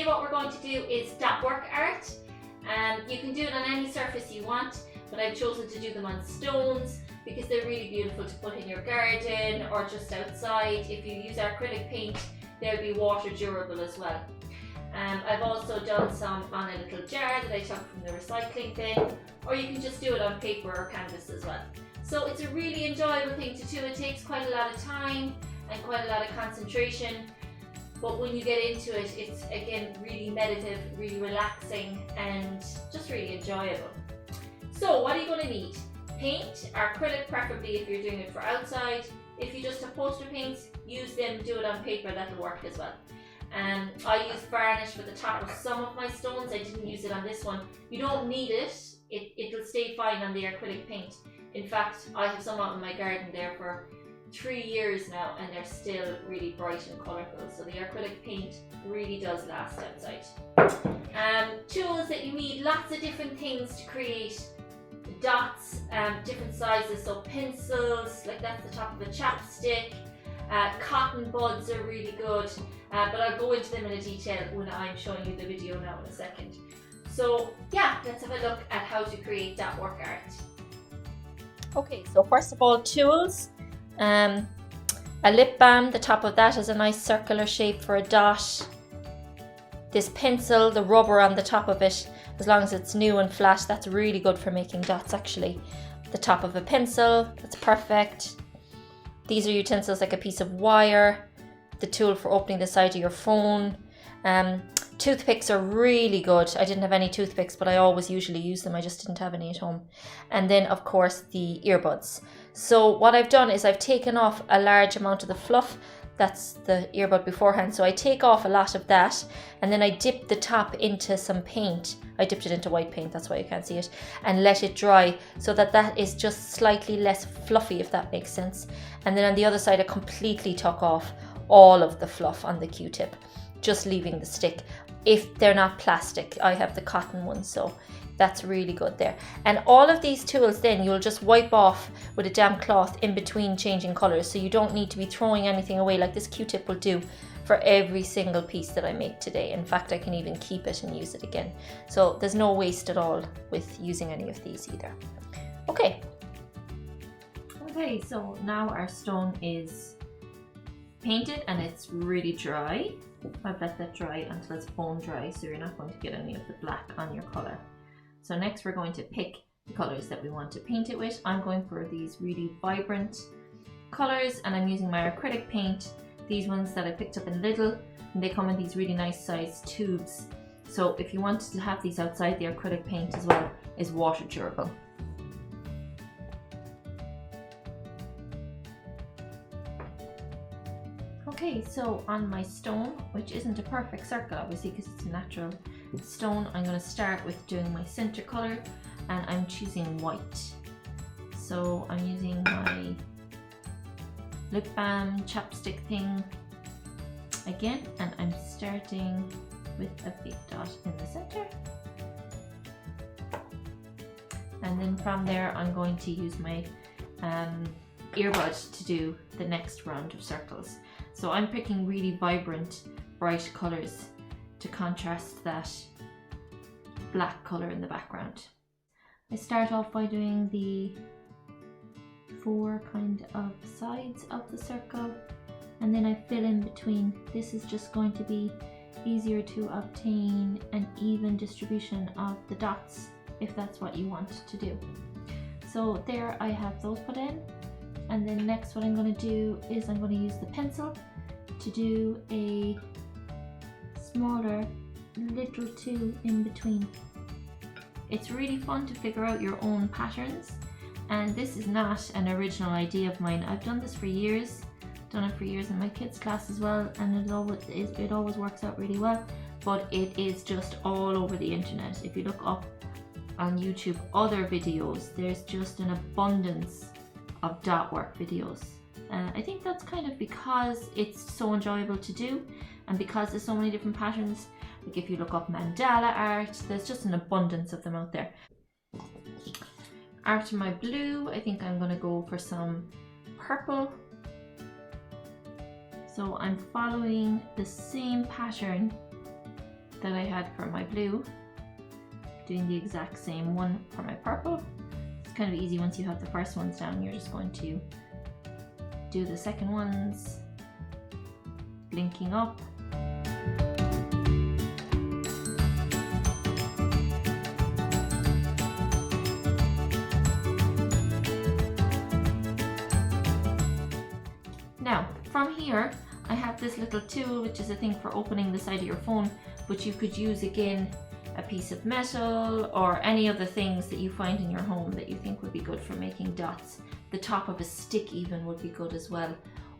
today what we're going to do is dot work art. You can do it on any surface you want, but I've chosen to do them on stones because they're really beautiful to put in your garden or just outside. If you use acrylic paint, they'll be water durable as well. I've also done some on a little jar that I took from the recycling bin, or you can just do it on paper or canvas as well. So it's a really enjoyable thing to do. It takes quite a lot of time and quite a lot of concentration, but when you get into it, it's again really meditative, really relaxing, and just really enjoyable. So what are you going to need? Paint, acrylic preferably if you're doing it for outside. If you just have poster paints, use them, do it on paper, that'll work as well. I use varnish for the top of some of my stones. I didn't use it on this one. You don't need it. It'll stay fine on the acrylic paint. In fact, I have some out in my garden there for 3 years now, and they're still really bright and colourful. So the acrylic paint really does last outside. Tools that you need, lots of different things to create dots, different sizes. So pencils, like that's the top of a chapstick. Cotton buds are really good, but I'll go into them in a detail when I'm showing you the video now in a second. So yeah, let's have a look at how to create dot work art. Okay, so first of all, tools. A lip balm, the top of that is a nice circular shape for a dot. This pencil, the rubber on the top of it, as long as it's new and flat, that's really good for making dots actually. The top of a pencil, that's perfect. These are utensils like a piece of wire, the tool for opening the side of your phone. Toothpicks are really good. I didn't have any toothpicks, but I always usually use them. I just didn't have any at home. And then of course the earbuds. So what I've done is I've taken off a large amount of the fluff. That's the earbud beforehand. So I take off a lot of that, and then I dip the top into some paint. I dipped it into white paint, that's why you can't see it, and let it dry so that that is just slightly less fluffy, if that makes sense. And then on the other side, I completely took off all of the fluff on the Q-tip, just leaving the stick. If they're not plastic, I have the cotton ones, so that's really good there. And all of these tools then you'll just wipe off with a damp cloth in between changing colours, so you don't need to be throwing anything away like this Q-tip will do for every single piece that I make today. In fact, I can even keep it and use it again. So there's no waste at all with using any of these either. Okay, so now our stone is painted and it's really dry. I've let that dry until it's bone dry, so you're not going to get any of the black on your colour. So next we're going to pick the colours that we want to paint it with. I'm going for these really vibrant colours, and I'm using my acrylic paint, these ones that I picked up in Lidl, and they come in these really nice sized tubes. So if you wanted to have these outside, the acrylic paint as well is water durable. Okay, so on my stone, which isn't a perfect circle obviously because it's a natural stone, I'm going to start with doing my center color, and I'm choosing white. So I'm using my lip balm chapstick thing again, and I'm starting with a big dot in the center, and then from there I'm going to use my earbud to do the next round of circles. So I'm picking really vibrant, bright colours to contrast that black colour in the background. I start off by doing the 4 kind of sides of the circle, and then I fill in between. This is just going to be easier to obtain an even distribution of the dots if that's what you want to do. So there I have those put in, and then next what I'm going to do is I'm going to use the pencil to do a smaller little 2 in between. It's really fun to figure out your own patterns, and this is not an original idea of mine. I've done this for years, done it for years in my kids class as well, and it always works out really well, but it is just all over the internet. If you look up on YouTube other videos, there's just an abundance of dot work videos. I think that's kind of because it's so enjoyable to do, and because there's so many different patterns. Like if you look up mandala art, there's just an abundance of them out there. After my blue, I think I'm going to go for some purple. So I'm following the same pattern that I had for my blue, doing the exact same one for my purple. It's kind of easy once you have the first ones down. You're just going to do the second ones, linking up. Now, from here, I have this little tool, which is a thing for opening the side of your phone, but you could use again a piece of metal or any of the things that you find in your home that you think would be good for making dots. The top of a stick even would be good as well,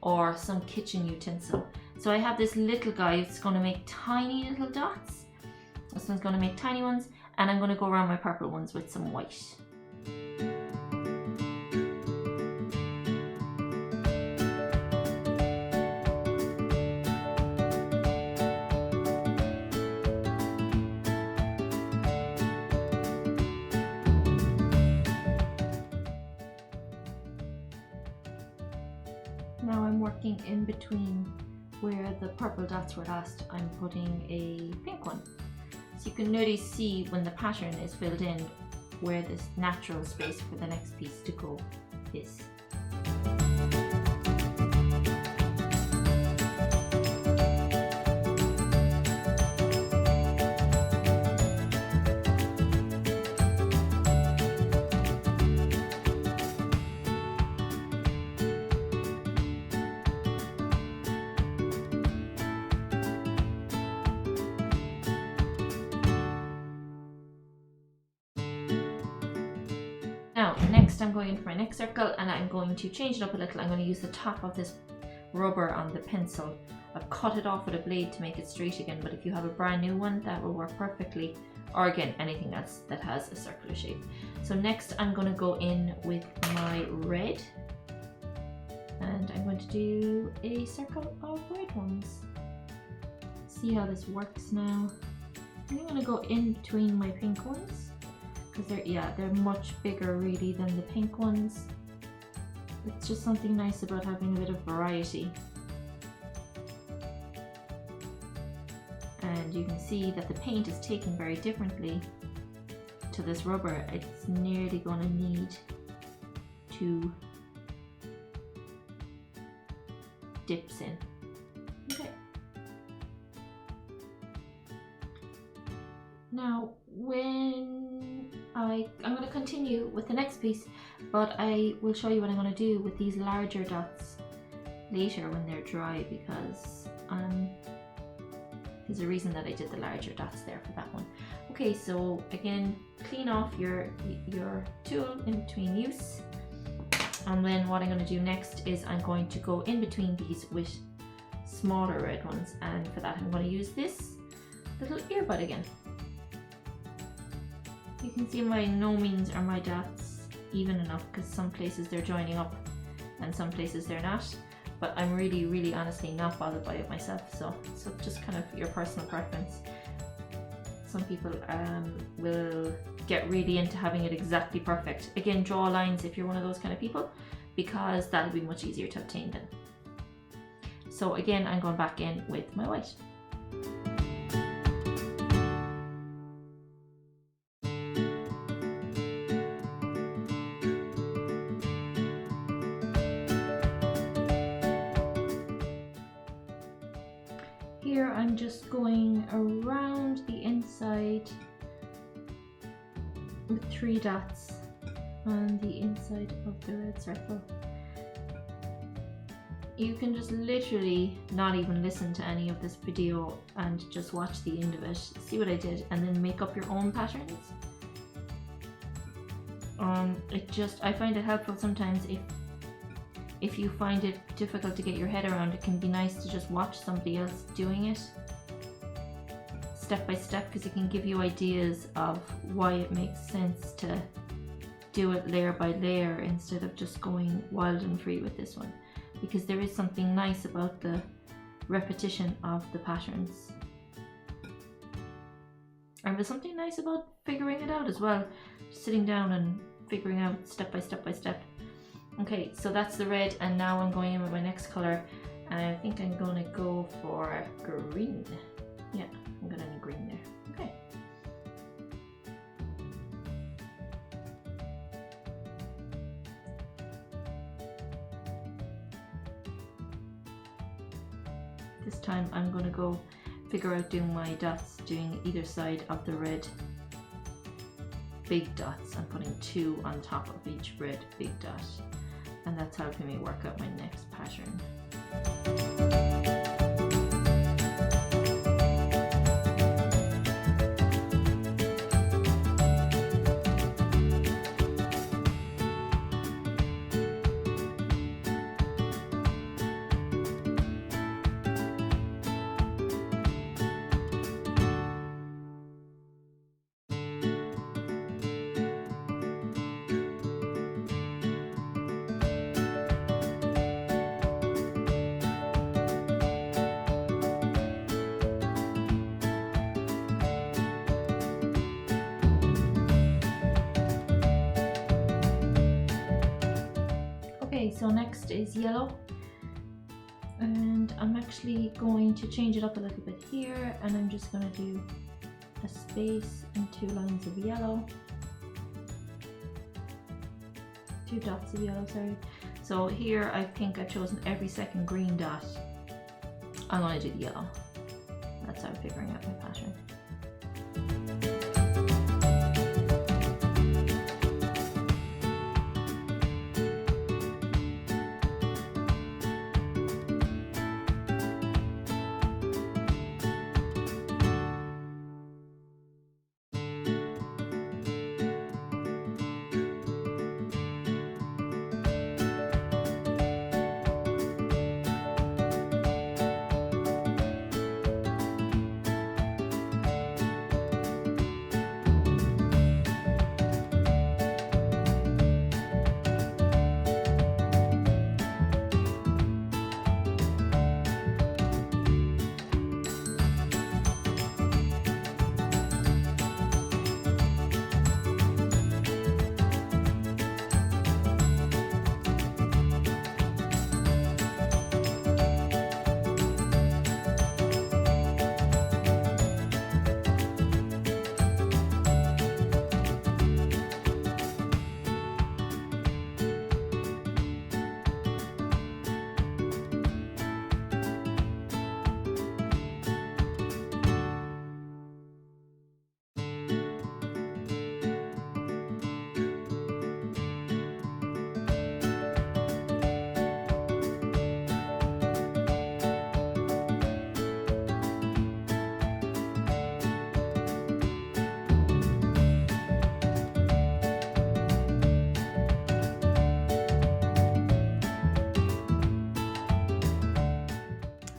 or some kitchen utensil. So I have this little guy, it's going to make tiny little dots. This one's going to make tiny ones, and I'm going to go around my purple ones with some white. Now I'm working in between where the purple dots were last. I'm putting a pink one. So you can really see when the pattern is filled in where this natural space for the next piece to go is. Now, next I'm going into my next circle and I'm going to change it up a little. I'm going to use the top of this rubber on the pencil. I've cut it off with a blade to make it straight again, but if you have a brand new one, that will work perfectly. Or again, anything else that has a circular shape. So next I'm going to go in with my red. And I'm going to do a circle of red ones. See how this works now. I'm going to go in between my pink ones. Because they're much bigger really than the pink ones. It's just something nice about having a bit of variety. And you can see that the paint is taken very differently to this rubber. It's nearly going to need to dips in. Okay. Now I'm going to continue with the next piece, but I will show you what I'm going to do with these larger dots later when they're dry, because there's a reason that I did the larger dots there for that one. Okay, so again, clean off your tool in between use, and then what I'm going to do next is I'm going to go in between these with smaller red ones, and for that I'm going to use this little earbud again. You can see by no means are my dots even enough, because some places they're joining up and some places they're not, but I'm really honestly not bothered by it myself, so just kind of your personal preference. Some people will get really into having it exactly perfect. Again, draw lines if you're one of those kind of people, because that'll be much easier to obtain then. So again, I'm going back in with my white. Here I'm just going around the inside with 3 dots on the inside of the red circle. You can just literally not even listen to any of this video and just watch the end of it, see what I did, and then make up your own patterns. I find it helpful sometimes if you find it difficult to get your head around. It can be nice to just watch somebody else doing it step by step, because it can give you ideas of why it makes sense to do it layer by layer instead of just going wild and free with this one, because there is something nice about the repetition of the patterns. And there's something nice about figuring it out as well, just sitting down and figuring out step by step by step. Okay, so that's the red, and now I'm going in with my next color, and I think I'm gonna go for green. Yeah, I'm gonna need green there. Okay. This time I'm going to go figure out doing my dots, doing either side of the red big dots. I'm putting 2 on top of each red big dot, and that's helping me work out my next pattern. Okay, so next is yellow, and I'm actually going to change it up a little bit here, and I'm just going to do a space and 2 lines of yellow, 2 dots of yellow, sorry. So here I think I've chosen every second green dot. I'm going to do the yellow. That's how I'm figuring out my pattern.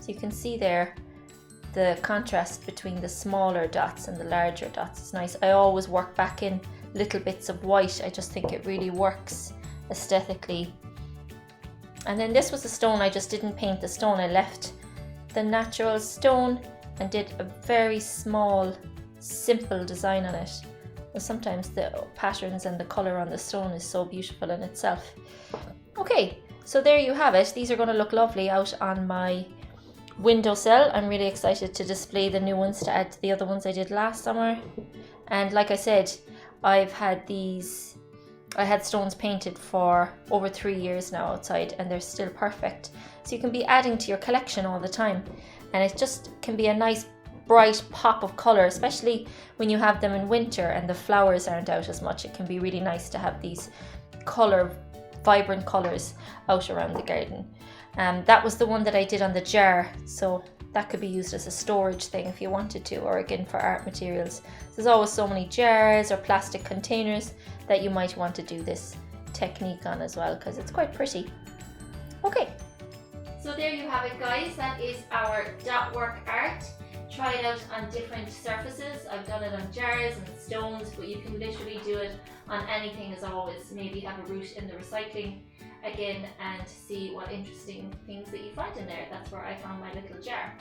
You can see there the contrast between the smaller dots and the larger dots is nice. I always work back in little bits of white. I just think it really works aesthetically. And then this was a stone. I just didn't paint the stone. I left the natural stone and did a very small, simple design on it. And sometimes the patterns and the color on the stone is so beautiful in itself. Okay, so there you have it. These are going to look lovely out on my windowsill. I'm really excited to display the new ones to add to the other ones I did last summer. And like I said, I had stones painted for over 3 years now outside, and they're still perfect. So you can be adding to your collection all the time, and it just can be a nice bright pop of color, especially when you have them in winter and the flowers aren't out as much. It can be really nice to have these vibrant colors out around the garden. That was the one that I did on the jar, so that could be used as a storage thing if you wanted to, or again for art materials. There's always so many jars or plastic containers that you might want to do this technique on as well, because it's quite pretty. Okay, so there you have it, guys. That is our dot work art. Try it out on different surfaces. I've done it on jars and stones, but you can literally do it on anything as always. Maybe have a root in the recycling again and see what interesting things that you find in there. That's where I found my little jar.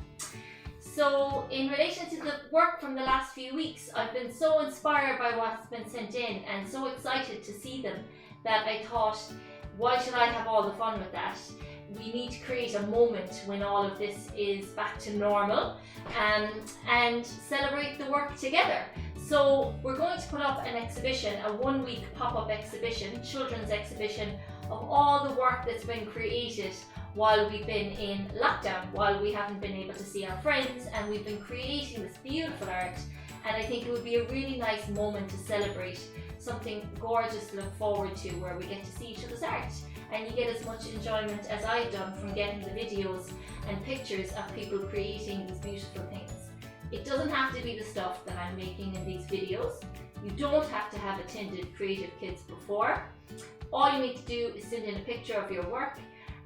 So in relation to the work from the last few weeks, I've been so inspired by what's been sent in and so excited to see them that I thought, why should I have all the fun with that? we need to create a moment when all of this is back to normal, and celebrate the work together. So we're going to put up an exhibition, a 1-week pop-up exhibition, children's exhibition, of all the work that's been created while we've been in lockdown, while we haven't been able to see our friends, and we've been creating this beautiful art. And I think it would be a really nice moment to celebrate, something gorgeous to look forward to, where we get to see each other's art, and you get as much enjoyment as I've done from getting the videos and pictures of people creating these beautiful things. It doesn't have to be the stuff that I'm making in these videos. You don't have to have attended Creative Kids before. All you need to do is send in a picture of your work,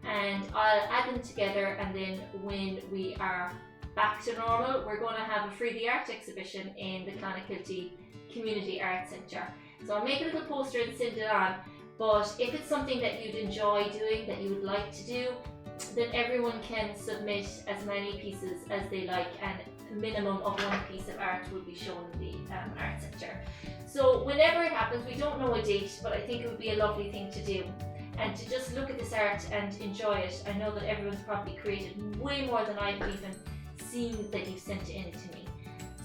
and I'll add them together, and then when we are back to normal, we're going to have a Free the Art exhibition in the Clonakilty Community Art Centre. So I'll make a little poster and send it on, but if it's something that you'd enjoy doing, that you would like to do, then everyone can submit as many pieces as they like, and a minimum of 1 piece of art will be shown in the Art Centre. So whenever it happens, we don't know a date, but I think it would be a lovely thing to do, and to just look at this art and enjoy it. I know that everyone's probably created way more than I've even seen that you've sent in to me.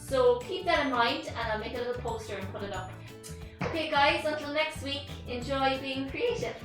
So keep that in mind, and I'll make a little poster and put it up. Okay guys, until next week, enjoy being creative.